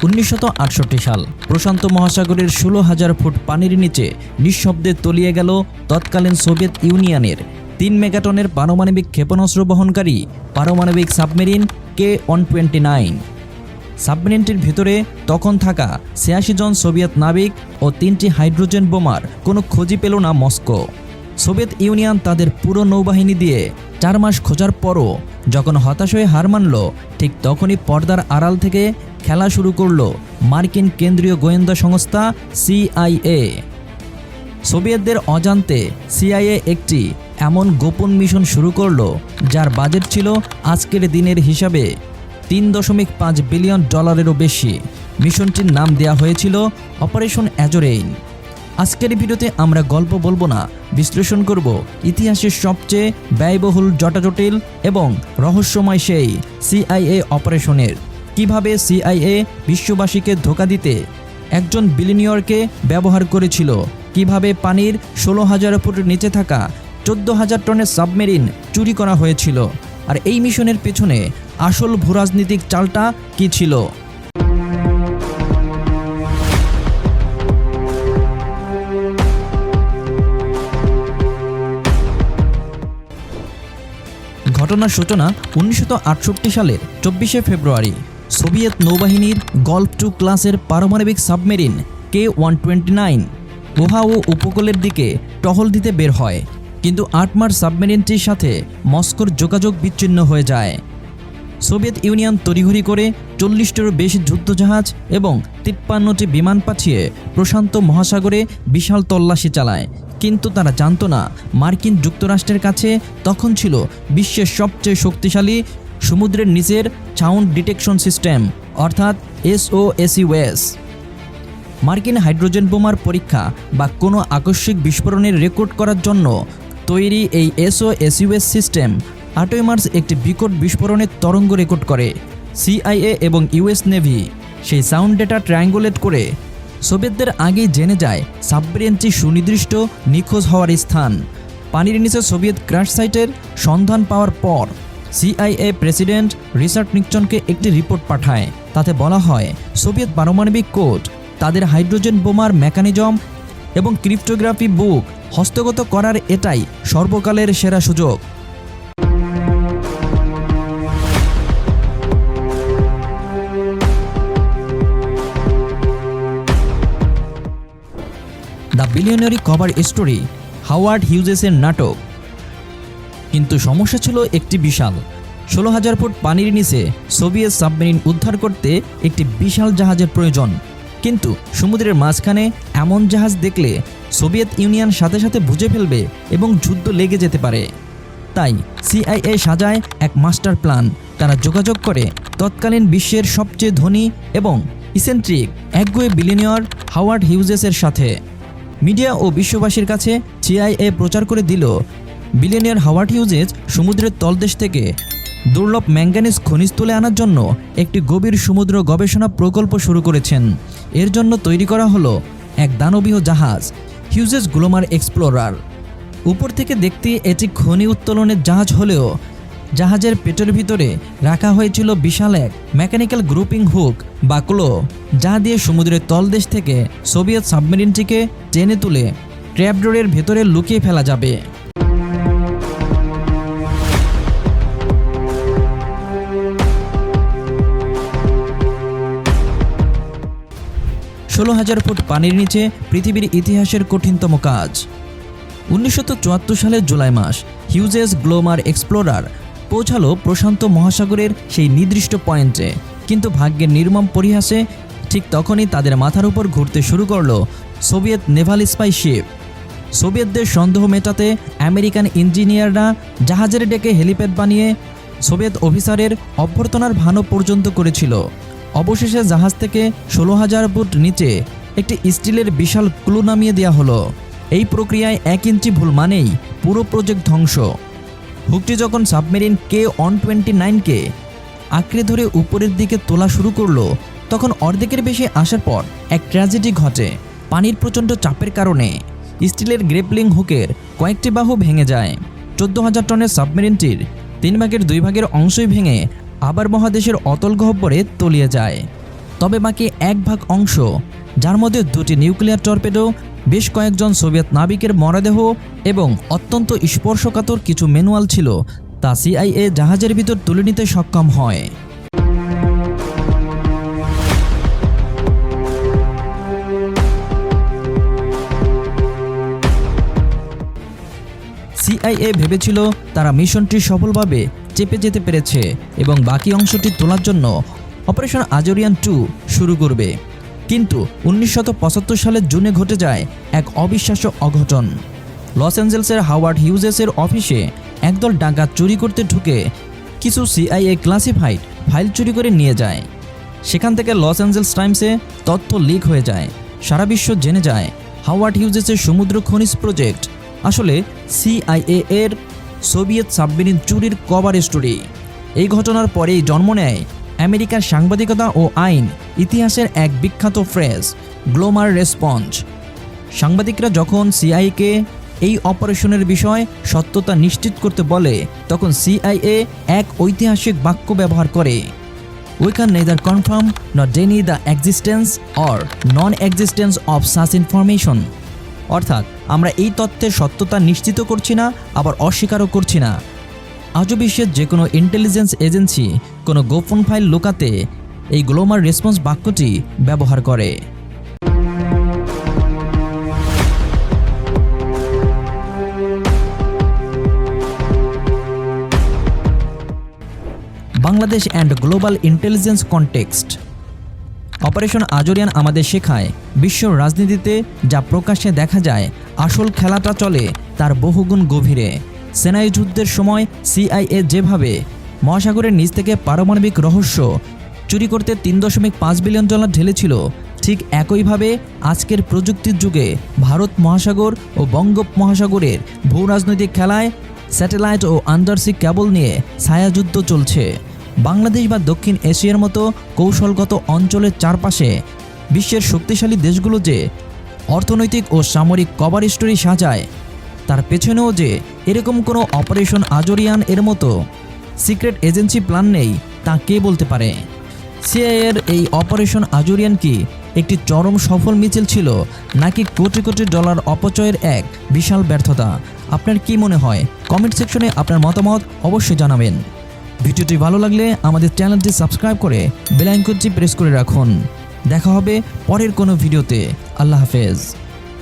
1968 সাল প্রশান্ত মহাসাগরের 16,000 ফুট পানির নিচে নিঃশব্দে তলিয়ে গেল তৎকালীন সোভিয়েত ইউনিয়নের 3 মেগাটনের পারমাণবিক ক্ষেপণাস্ত্র বহনকারী পারমাণবিক সাবমেরিন K-129। সাবমেরিনটির ভিতরে তখন থাকা 86 জন সোভিয়েত নাবিক ও 3টি হাইড্রোজেন বোমার কোনো খোঁজই পেল না মস্কো। সোভিয়েত ইউনিয়ন তাদের পুরো নৌবাহিনী দিয়ে 4 মাস খোঁজার পরও যখন হতাশ হয়ে হার মানল, ঠিক তখনই পর্দার আড়াল থেকে খেলা শুরু করল মার্কিন কেন্দ্রীয় গোয়েন্দা সংস্থা CIA। সোভিয়েতদের অজান্তে CIA একটি এমন গোপন মিশন শুরু করল যার বাজেট ছিল আজকের দিনের হিসাবে $3.5 বিলিয়ন বেশি। মিশনটির নাম দেয়া হয়েছিল অপারেশন অ্যাজোরেইন। আজকের ভিডিওতে আমরা গল্প বলবো না, বিশ্লেষণ করব ইতিহাসের সবচেয়ে ব্যয়বহুল, জটাজটিল এবং রহস্যময় সেই CIA অপারেশনের। কিভাবে CIA বিশ্ববাসীকে ধোঁকা দিতে একজন বিলিনিয়রকে ব্যবহার করেছিল, কিভাবে পানির 16,000 ফুট নিচে থাকা 14,000 টনের সাবমেরিন চুরি করা হয়েছিল, আর এই মিশনের পেছনে আসল ভূরাজনৈতিক চালটা কী ছিল। ঘটনার সূচনা 1968 সালের 24শে ফেব্রুয়ারি। সোভিয়েত নৌবাহিনীর গল্ফ 2 ক্লাসের পারমাণবিক সাবমেরিন K-129 ওহাও উপকূলের দিকে টহল দিতে বের হয়, কিন্তু 8 মার্চ সাবমেরিনটির সাথে মস্কোর যোগাযোগ বিচ্ছিন্ন হয়ে যায়। সোভিয়েত ইউনিয়ন তড়িঘড়ি করে 40টিরও বেশি যুদ্ধজাহাজ এবং 53টি বিমান পাঠিয়ে প্রশান্ত মহাসাগরে বিশাল তল্লাশি চালায়, কিন্তু তারা জানতো না মার্কিন যুক্তরাষ্ট্রের কাছে তখন ছিল বিশ্বের সবচেয়ে শক্তিশালী সমুদ্রের নিচের সাউন্ড ডিটেকশন সিস্টেম, অর্থাৎ SOSUS। মার্কিন হাইড্রোজেন বোমার পরীক্ষা বা কোনো আকস্মিক বিস্ফোরণের রেকর্ড করার জন্য তৈরি এই SOSUS সিস্টেম 8 মার্চ একটি বিকট বিস্ফোরণের তরঙ্গ রেকর্ড করে। CIA এবং US নেভি সেই সাউন্ড ডেটা ট্রায়াঙ্গুলেট করে সোভিয়েতদের আগেই জেনে যায় সাবমেরিনটি সুনির্দিষ্ট নিখোঁজ হওয়ার স্থান। পানির নিচে সোভিয়েত ক্র্যাশ সাইটের সন্ধান পাওয়ার পর CIA প্রেসিডেন্ট রিচার্ড নিক্সনকে একটি রিপোর্ট পাঠায়। তাতে বলা হয় সোভিয়েত পারমাণবিক কোড তাদের হাইড্রোজেন বোমার মেকানিজম এবং ক্রিপ্টোগ্রাফি বুক হস্তগত করার এটাই সর্বকালের সেরা সুযোগ। দ্য বিলিয়নারি কভার স্টোরি, হাওয়ার্ড হিউজেসের নাটক। কিন্তু সমস্যা ছিল একটি বিশাল। 16,000 ফুট পানির নিচে সোভিয়েত সাবমেরিন উদ্ধার করতে একটি বিশাল জাহাজের প্রয়োজন, কিন্তু সমুদ্রের মাঝখানে এমন জাহাজ দেখলে সোভিয়েত ইউনিয়ন সাথে সাথে বুঝে ফেলবে এবং যুদ্ধ লেগে যেতে পারে। তাই CIA সাজায় এক মাস্টার প্ল্যান। তারা যোগাযোগ করে তৎকালীন বিশ্বের সবচেয়ে ধনী এবং ইসেন্ট্রিক একগুঁয়ে বিলিয়নিয়র হাওয়ার্ড হিউজেসের সাথে। মিডিয়া ও বিশ্ববাসীর কাছে CIA প্রচার করে দিল বিলিয়নিয়র হাওয়ার্ড হিউজেস সমুদ্রের তলদেশ থেকে দুর্লভ ম্যাঙ্গানিজ খনিজ তুলে আনার জন্য একটি গভীর সমুদ্র গবেষণা প্রকল্প শুরু করেছেন। এর জন্য তৈরি করা হলো এক দানবীয় জাহাজ, হিউজেস গ্লোমার এক্সপ্লোরার। উপর থেকে দেখতে এটি খনি উত্তোলনের জাহাজ হলেও জাহাজের পেটের ভিতরে রাখা হয়েছিল বিশাল এক মেকানিক্যাল গ্রুপিং হুক বা ক্লো, যা দিয়ে সমুদ্রের তলদেশ থেকে সোভিয়েত সাবমেরিনটিকে টেনে তুলে ট্র্যাপডোরের ভেতরে লুকিয়ে ফেলা যাবে। 16,000 ফুট পানির নিচে পৃথিবীর ইতিহাসের কঠিনতম কাজ। 1974 সালের জুলাই মাস হিউজেস গ্লোমার এক্সপ্লোরার পৌঁছালো প্রশান্ত মহাসাগরের সেই নির্দিষ্ট পয়েন্টে, কিন্তু ভাগ্যের নির্মম পরিহাসে ঠিক তখনই তাদের মাথার উপর ঘুরতে শুরু করলো সোভিয়েত নেভাল স্পাই শিপ। সোভিয়েতদের সন্দেহ মেটাতে আমেরিকান ইঞ্জিনিয়াররা জাহাজের ডেকে হেলিপ্যাড বানিয়ে সোভিয়েত অফিসারের অভ্যর্থনার ভানো পর্যন্ত করেছিল। অবশেষে জাহাজ থেকে 16,000 ফুট নিচে একটি স্টিলের বিশাল ক্লু নামিয়ে দেওয়া হলো। এই প্রক্রিয়ায় 1 ইঞ্চি ভুল মানেই পুরো প্রজেক্ট ধ্বংস। হুকটি যখন সাবমেরিন K-129কে আঁকড়ে ধরে উপরের দিকে তোলা শুরু করলো, তখন অর্ধেকের বেশি আসার পর এক ট্র্যাজেডি ঘটে। পানির প্রচণ্ড চাপের কারণে স্টিলের গ্রেপলিং হুকের কয়েকটি বাহু ভেঙে যায়। 14,000 টনের সাবমেরিনটির 3 ভাগের 2 ভাগের অংশই ভেঙে আবার মহাদেশের অতল গহ্বরে তলিয়ে যায়। তবে বাকি 1/2 অংশ, যার মধ্যে 2টি নিউক্লিয়ার টর্পেডো, বেশ কয়েকজন সোভিয়েত নাবিকের মরদেহ এবং অত্যন্ত স্পর্শকাতর কিছু ম্যানুয়াল ছিল, তা সিআইএ জাহাজের ভিতর তুলে নিতে সক্ষম হয়। সিআইএ ভেবেছিল তারা মিশনটি সফলভাবে চেপে যেতে পেরেছে এবং বাকি অংশটি তোলার জন্য অপারেশন আজরিয়ান 2 শুরু করবে। কিন্তু 1975 সালের জুনে ঘটে যায় এক অবিশ্বাস্য অঘটন। লস অ্যাঞ্জেলেসের হাওয়ার্ড হিউজেসের অফিসে একদল ডাকাত চুরি করতে ঢুকে কিছু সিআইএ ক্লাসিফাইড ফাইল চুরি করে নিয়ে যায়। সেখান থেকে লস অ্যাঞ্জেলেস টাইমসে তথ্য লিক হয়ে যায়। সারা বিশ্ব জেনে যায় হাওয়ার্ড হিউজেসের সমুদ্র খনিজ প্রজেক্ট আসলে সিআইএ এর সোভিয়েত সাবমেরিন চুরির কভার স্টোরি। এই ঘটনার পরেই জন্ম নেয় আমেরিকার সাংবাদিকতা ও আইন ইতিহাসের এক বিখ্যাত ফ্রেজ, গ্লোমার রেসপন্স। সাংবাদিকরা যখন সিআইএকে এই অপারেশনের বিষয় সত্যতা নিশ্চিত করতে বলে, তখন সিআইএ এক ঐতিহাসিক বাক্য ব্যবহার করে, "We can neither confirm nor deny the existence or non-existence of such information." অর্থাৎ আমরা এই তথ্যের সত্যতা নিশ্চিত করছি না, আবার অস্বীকারও করছি না। আজও বিশ্বের যে কোনো ইন্টেলিজেন্স এজেন্সি কোনো গোপন ফাইল লুকাতে এই গ্লোমার রেসপন্স বাক্যটি ব্যবহার করে। Bangladesh and global intelligence context. Operation আজরিয়ান আমাদের শেখায় বিশ্ব রাজনীতিতে যা প্রকাশ্যে দেখা যায়, আসল খেলাটা চলে তার বহুগুণ গভীরে। সেনাই যুদ্ধের সময় সিআইএ যেভাবে মহাসাগরের নিচ থেকে পারমাণবিক রহস্য চুরি করতে $3.5 বিলিয়ন ঢেলেছিল, ঠিক একইভাবে আজকের প্রযুক্তির যুগে ভারত মহাসাগর ও বঙ্গোপ মহাসাগরের ভূ রাজনৈতিক খেলায় স্যাটেলাইট ও আন্ডারসি কেবল নিয়ে ছায়াযুদ্ধ চলছে। বাংলাদেশ বা দক্ষিণ এশিয়ার মতো কৌশলগত অঞ্চলের চারপাশে বিশ্বের শক্তিশালী দেশগুলো যে অর্থনৈতিক ও সামরিক কভার স্টোরি সাজায়, তার পেছনেও যে এরকম কোনো অপারেশন আজরিয়ান এর মতো সিক্রেট এজেন্সি প্ল্যান নেই, তা কে বলতে পারে? সিআইএর এই অপারেশন আজরিয়ান কি একটি চরম সফল মিছিল ছিল, নাকি কোটি কোটি ডলার অপচয়ের এক বিশাল ব্যর্থতা? আপনার কি মনে হয়? কমেন্ট সেকশনে আপনার মতামত অবশ্যই জানাবেন। ভিডিওটি ভালো লাগলে আমাদের চ্যানেলটি সাবস্ক্রাইব করে বেল আইকনটি প্রেস করে রাখুন। দেখা হবে পরের কোনো ভিডিওতে। আল্লাহ হাফেজ।